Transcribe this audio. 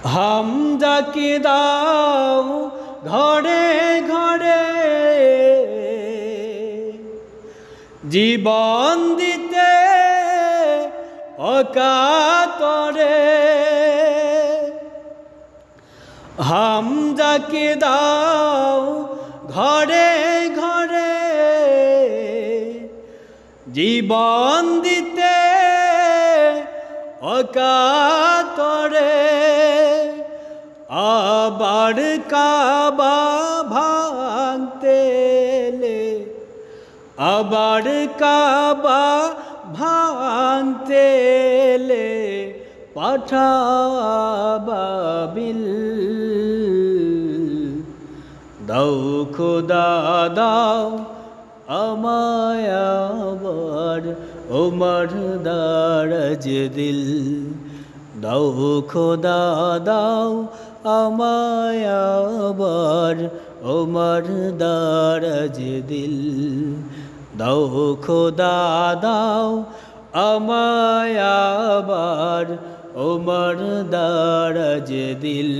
হামজাকে দাও ঘরে ঘরে জীবন দিতে অকাতরে। হামজাকে দাও ঘরে ঘরে জীবন দিতে অকাতরে। আবার কাবা ভাঙতে এলে, আবার কাবা ভাঙতে এলে পাঠাবাবিল। দাও খোদা দাও আমায় আবার ওমর দারাজ দিল। দাও খোদা দাও আমায় আবার ওমর দারাজ দিল। দাও খোদা দাও আমায় আবার ওমর দারাজ দিল।